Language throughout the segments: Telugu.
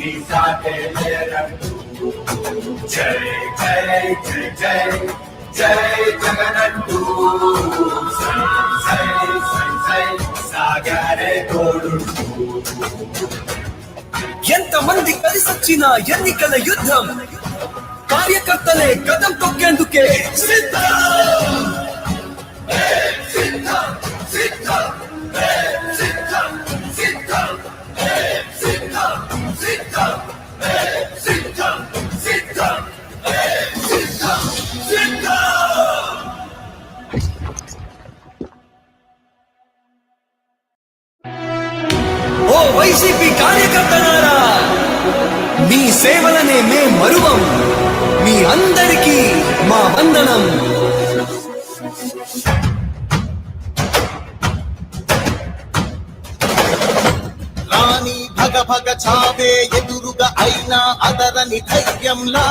నీ సాటే లేరంటూ జై జై జై జై జై జగనంటూ సై సై సై సై సాగరే తోడుంటూ ఎంతమంది కలిసొచ్చిన ఎన్నికల యుద్ధం కార్యకర్తలే కదం తొక్కేందుకే సిద్ధం సిద్ధం సిద్ధం సిద్ధం సిద్ధం సిద్ధం సిద్ధం సిద్ధం సిద్ధం సిద్ధం సిద్ధం. ఓ వైసీపీ కార్యకర్తలారా, మీ సేవలనే మే మరువం. మీ అందరికీ మా వందనం. రాణి భగ భగ చావే ఎదురుగా అయినా అదరని ధైర్యంలా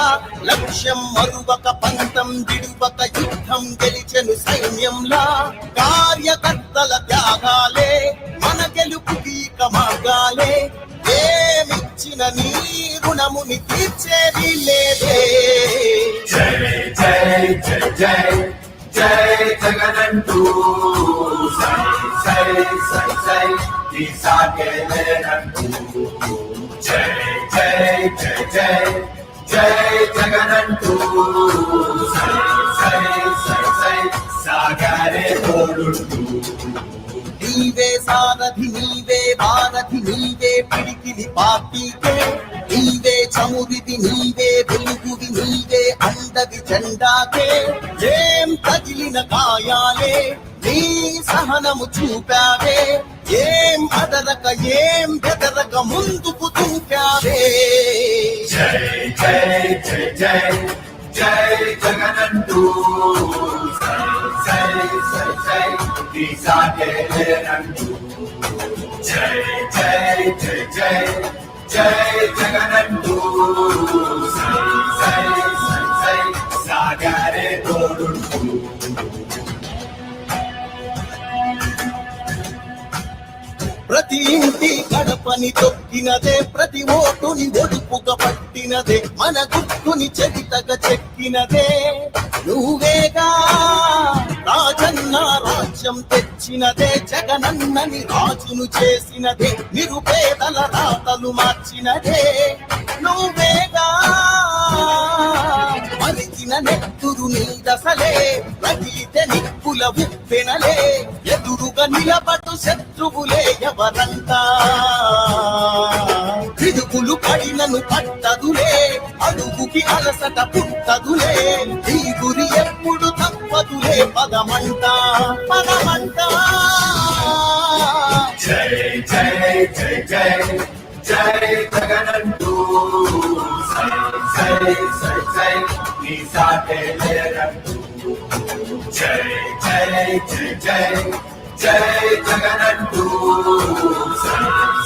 లక్ష్యం మరువక పంతం విడువక యుద్ధం గెలిచెను సైన్యంలా కార్యకర్తల త్యాగాలే మన గెలుపుకి మార్గాలే ఏమిచ్చిన నీ రుణముని తీర్చేది లేదే. జై జై జై జై జై జగనంటూ సై సై సై సై నీ సాటే లేరంటూ జై జై జై జై జై జగనంటూ సై సై సై సై సాగరే తోడుంటూ నీవే సారథి నీవే భారథి నీవే పిడికిలి పార్టీకే నీవే చమురిది నీవే వెలుగువి నీవే అండవి జెండాకే ఏం తగిలిన గాయాలే నీ సహనము చూపావే ఏం అదరక ఏం బెదరక ముందుకు దూకావే. జై జై జై జై జై జగనంటూ సై సై సై సై నీ సాటే లేరంటూ జై జై జై జై జై జగనంటూ సై సై సై సై సాగరే తోడుంటూ ప్రతి ఇంటి గడపని తొక్కినదే ప్రతి ఓటుని ఒడుపుగా పట్టినదే మన గుట్టుని చరితగా చెక్కినదే నువ్వేగా రాజన్న రాజ్యం తెచ్చినదే జగనన్నని రాజును చేసినదే నిరుపేదల రాతలు మార్చినదే నువ్వేగా మరిచిన నెత్తురు నీ దశలే రగిలితే నిప్పుల ఉప్పెనలే ఎదురుగా నిలబడు శత్రువులే ఎవరంతా పిడుగులు పడినను పట్టదులే అడుగుకి అలసట పుట్టదులే ఈ గురి ఎప్పుడు తప్పదులే పదమంట పదమంట. జై జై జై జై జై జగనంటూ సై సై సై సై నీ సాటే లేరంటూ జై జై జై జై జై జగనంటూ సై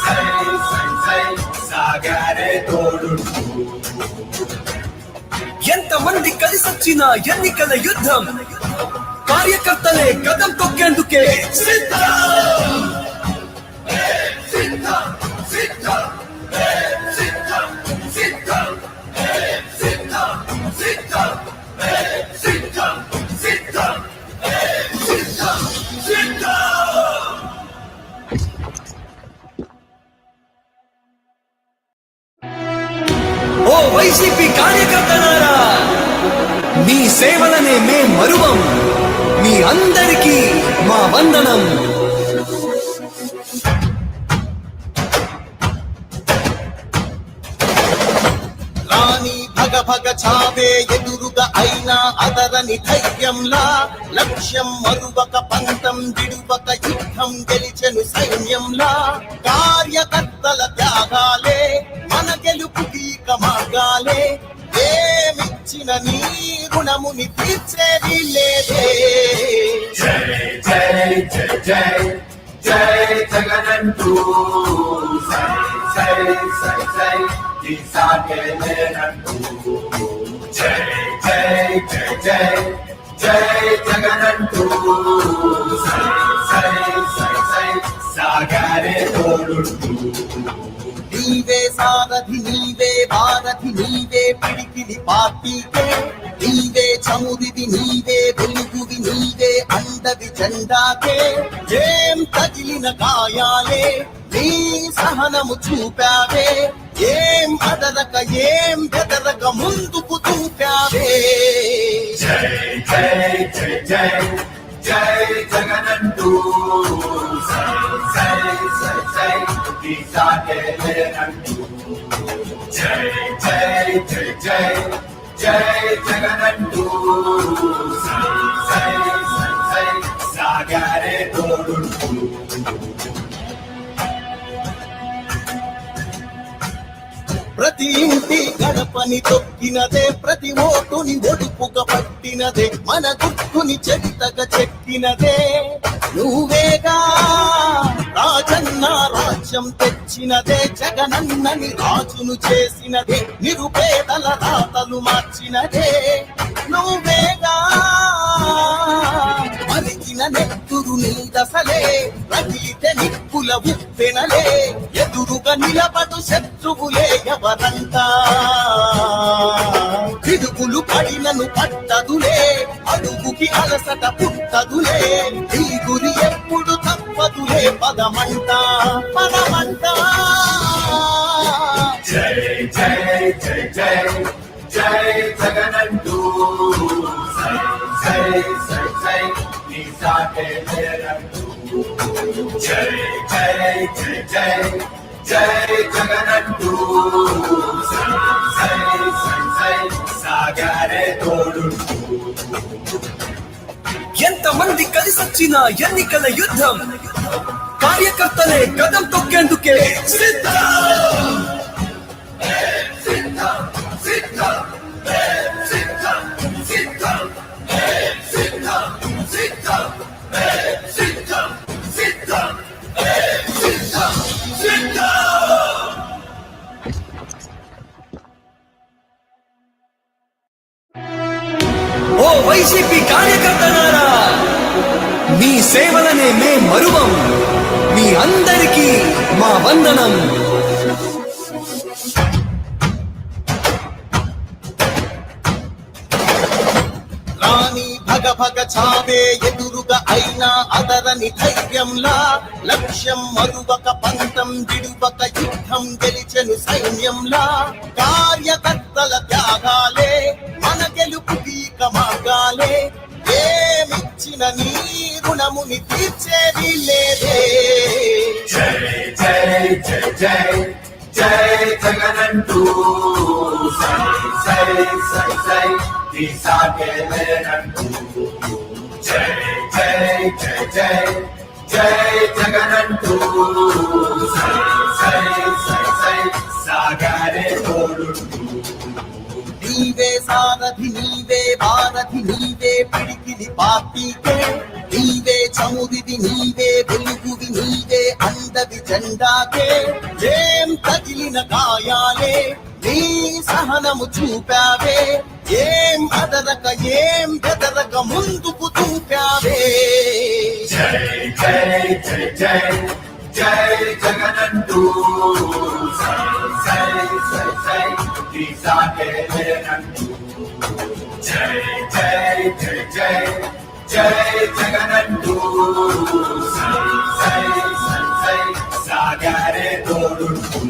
సై సై సై సాగరే తోడుంటూ ఎంతమంది కలిసొచ్చిన ఎన్నికల యుద్ధం కార్యకర్తలే కదం తొక్కేందుకే సిద్ధం సిద్ధం సిద్ధం సిద్ధం సిద్ధం సిద్ధం సిద్ధం సిద్ధం సిద్ధం సిద్ధం సిద్ధం. ఓ వైసీపీ కార్యకర్తలారా, మీ సేవలనే మే మరువం. మీ అందరికీ మా వందనం. రాణి భగ భగ చావే ఎదురుగా అయినా అదరని ధైర్యంలా లక్ష్యం మరువక పంతం విడువక యుద్ధం గెలిచెను సైన్యంలా కార్యకర్తల త్యాగాలే మన గెలుపుకి మార్గాలే ఏమిచ్చిన నీ రుణముని తీర్చేది లేదే. జై జై జై జై జై జగనంటూ సై సై సై సై నీ సాటే లేరంటూ జై జై జై జై జై జగనంటూ సై సై సై సై సాగరే తోడుంటూ నీవే సారథి పార్టీకే నీవే చమురివి నీవే వెలుగువి నీవే అండవి జెండాకే ఏం తగిలిన గాయాలే నీ సహనము చూపావే ఏం అదరక ఏం బెదరక ముందుకు చూపావే జై జై జై జై జై జగనంటూ సై సై సై సై ఈ సాగే లేనంటూ జై జై జై జై జై జగనంటూ సై సై సై సై సాగారే తోడుంటూ ప్రతి ఇంటి గడపని తొక్కినదే ప్రతి ఓటుని ఒడుపుగా పట్టినదే మన గుర్తుని చెవితగా చెక్కినదే నువ్వేగా రాజన్న రాజ్యం తెచ్చినదే జగనన్నని రాజును చేసినదే నిరుపేదల రాతలు మార్చినదే నువ్వేగా మరిగిన నెత్తురు నీ దశలే రగిలితే నిప్పుల ఉప్పెనలే ఎదురుగా నిలబడు శత్రువులే ఎవరంతా పిడుగులు పడినను పట్టదులే అడుగుకి అలసట పుట్టదులే ఈ గురి ఎప్పుడు తప్పదులే పదమంట పదమంట జై జై జై జై జై జగనంటూ సై సై సై సై నీ సాగే లేనంటూ జై జై జై జై జై జగనంటూ సై సై సై సై సాగారే తోడుంటూ ఎంతమంది కలిసొచ్చిన ఎన్నికల యుద్ధం కార్యకర్తలే కదం తొక్కేందుకే సిద్ధం సిద్ధం సిద్ధం సిద్ధం సిద్ధం సిద్ధం సిద్ధం సిద్ధం సిద్ధం సిద్ధం సిద్ధం ఓ వైసీపీ కార్యకర్తలారా మీ సేవలనే మే మరువం మీ అందరికీ మా వందనం రాణి భగ భగ చావే ఎదురుగా అయినా అదరని ధైర్యంలా లక్ష్యం మరువక పంతం విడువక యుద్ధం గెలిచెను సైన్యంలా కార్యకర్తల త్యాగాలే మన గెలుపుకి మార్గాలే ఏమిచ్చిన నీ రుణముని తీర్చేది లేదే జై జై జై జై జై జగనంటూ సై సై సై సై ఈ సాగే లేనంటూ జై జై జై జై జై జగనంటూ సై సై సై సై సాగారే తోడుంటూ నీవే సారథి నీవే భారథి నీవే పిడికిలి పార్టీకే నీవే చమురివి నీవే వెలుగువి నీవే అండవి జెండాకే ఏం తగిలిన గాయాలే నీ సహనము చూపావే ఏం అదరక ఏం బెదరక ముందుకు చూపావే జై జై జై జై జై జగనంటూ సై సై సై సై ఈ సాగే లేనంటూ జై జై జై జై జై జగనంటూ సై సై సై సై సాగారే తోడుంటూ